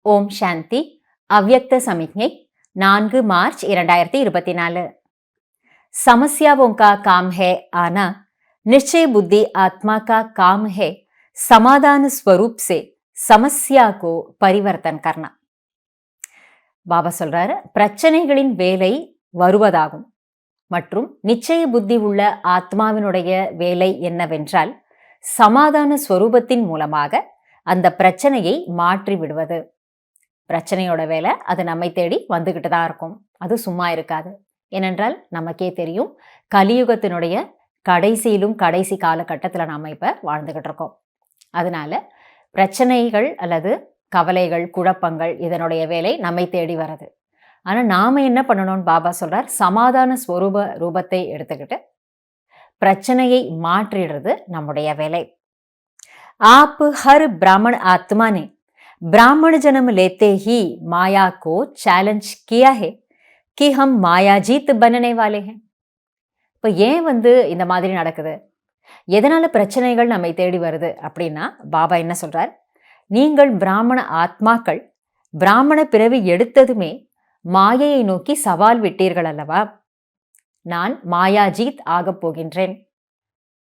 ஓம் சாந்தி. அவ்யக்த சமிக்ஞை 4 मार्च 2024। समस्याओं का काम है आना, निश्चय बुद्धि आत्मा का काम है समाधान स्वरूप से समस्या को परिवर्तन करना। பாபா சொல்றாரு, பிரச்சனைகளின் வேலை வருவதாகும் மற்றும் நிச்சய புத்தி உள்ள ஆத்மாவினுடைய வேலை என்னவென்றால் சமாதான ஸ்வரூபத்தின் மூலமாக அந்த பிரச்சனையை மாற்றி விடுவது. பிரச்சனையோட வேலை அது நம்மை தேடி வந்துகிட்டு தான் இருக்கும். அது சும்மா இருக்காது. ஏனென்றால் நமக்கே தெரியும், கலியுகத்தினுடைய கடைசியிலும் கடைசி காலகட்டத்தில் நாம் இப்போ வாழ்ந்துகிட்டு இருக்கோம். அதனால பிரச்சனைகள் அல்லது கவலைகள், குழப்பங்கள் இதனுடைய வேலை நம்மை தேடி வர்றது. ஆனால் நாம் என்ன பண்ணணும்னு பாபா சொல்றார், சமாதான ஸ்வரூப ரூபத்தை எடுத்துக்கிட்டு பிரச்சனையை மாற்றிடுறது நம்முடைய வேலை. ஆப் ஹர் பிராமण आत्मा ने ब्राह्मण जन्म लेते ही माया को चैलेंज किया है कि हम मायाजीत बनने वाले हैं. இப்போ ஏன் இந்த மாதிரி நடக்குது, எதனால பிரச்சனைகள் நம்மை தேடி வருது அப்படின்னா, பாபா என்ன சொல்றார், நீங்கள் பிராமண ஆத்மாக்கள் பிராமண பிறவி எடுத்ததுமே மாயையை நோக்கி சவால் விட்டீர்கள் அல்லவா. நான் மாயாஜீத் ஆகப் போகின்றேன்,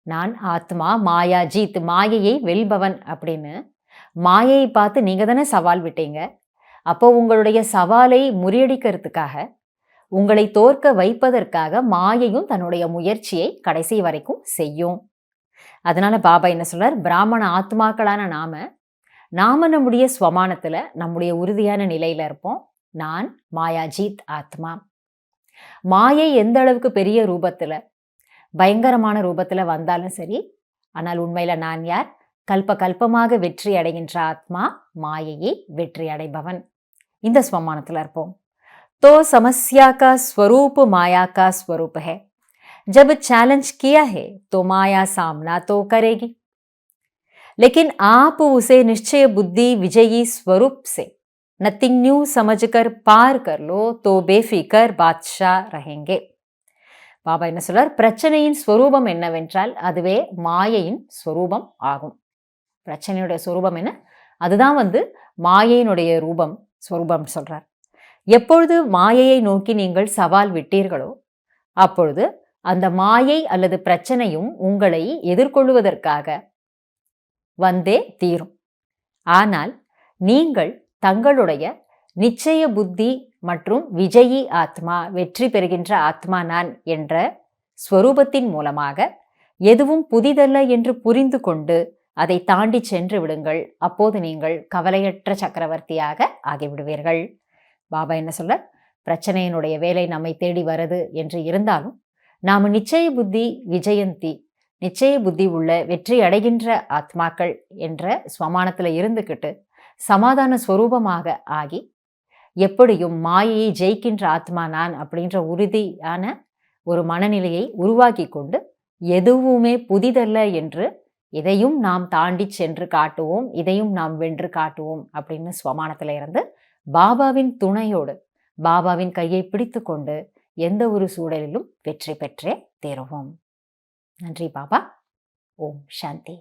நான் ஆத்மா மாயாஜீத், மாயையை வெல்பவன் அப்படின்னு மாயையை பார்த்து நீங்க தானே சவால் விட்டீங்க. அப்போ உங்களுடைய சவாலை முறியடிக்கிறதுக்காக, உங்களை தோற்க வைப்பதற்காக மாயையும் தன்னுடைய முயற்சியை கடைசி வரைக்கும் செய்யும். அதனால பாபா என்ன சொல்றார், பிராமண ஆத்மாக்களான நாம நம்முடைய ஸ்வமானத்துல நம்முடைய உறுதியான நிலையில இருப்போம். நான் மாயாஜீத் ஆத்மா. மாயை எந்த அளவுக்கு பெரிய ரூபத்துல, பயங்கரமான ரூபத்துல வந்தாலும் சரி, ஆனால் உண்மையில நான் யார், கல்ப கல்பமாக வெற்றி அடைகின்ற ஆத்மா, மாயையை வெற்றி அடைபவன். இந்த ஸ்வமானத்தில் இருப்போம். तो समस्या का स्वरूप माया का स्वरूप है, जब चैलेंज किया है तो माया सामना तो करेगी, लेकिन आप उसे निश्चय बुद्धि विजयी स्वरूप से नथिंग न्यू समझकर पार कर लो तो बेफिकर बादशाह रहेंगे. பாபா என்ன சொல்றார், பிரச்சனையின் ஸ்வரூபம் என்னவென்றால் அதுவே மாயையின் ஸ்வரூபம் ஆகும். பிரச்சனையுடைய ஸ்வரூபம் என்ன, அதுதான் மாயையினுடைய ரூபம், ஸ்வரூபம் சொல்றார். எப்பொழுது மாயையை நோக்கி நீங்கள் சவால் விட்டீர்களோ அப்பொழுது அந்த மாயை அல்லது பிரச்சனையும் உங்களை எதிர்கொள்வதற்காக வந்தே தீரும். ஆனால் நீங்கள் தங்களுடைய நிச்சய புத்தி மற்றும் விஜயி ஆத்மா, வெற்றி பெறுகின்ற ஆத்மா நான் என்ற ஸ்வரூபத்தின் மூலமாக எதுவும் புதிதல்ல என்று புரிந்து கொண்டு அதை தாண்டி சென்று விடுங்கள். அப்போது நீங்கள் கவலையற்ற சக்கரவர்த்தியாக ஆகிவிடுவீர்கள். பாபா என்ன சொல்ற, பிரச்சனையினுடைய வேலை நம்மை தேடி வருது என்று இருந்தாலும் நாம் நிச்சய புத்தி விஜயந்தி, நிச்சய புத்தி உள்ள வெற்றி அடைகின்ற ஆத்மாக்கள் என்ற ஸ்வமானத்தில் இருந்துக்கிட்டு சமாதான ஸ்வரூபமாக ஆகி எப்படியும் மாயையை ஜெயிக்கின்ற ஆத்மா நான் அப்படின்ற உறுதியான ஒரு மனநிலையை உருவாக்கி கொண்டு எதுவுமே புதிதல்ல என்று, இதையும் நாம் தாண்டி சென்று காட்டுவோம், இதையும் நாம் வென்று காட்டுவோம் அப்படின்னு ஸ்வமானத்தில் இருந்து பாபாவின் துணையோடு, பாபாவின் கையை பிடித்து கொண்டு எந்த ஒரு சூழலிலும் வெற்றி பெற்றே தேருவோம். நன்றி பாபா. ஓம் சாந்தி.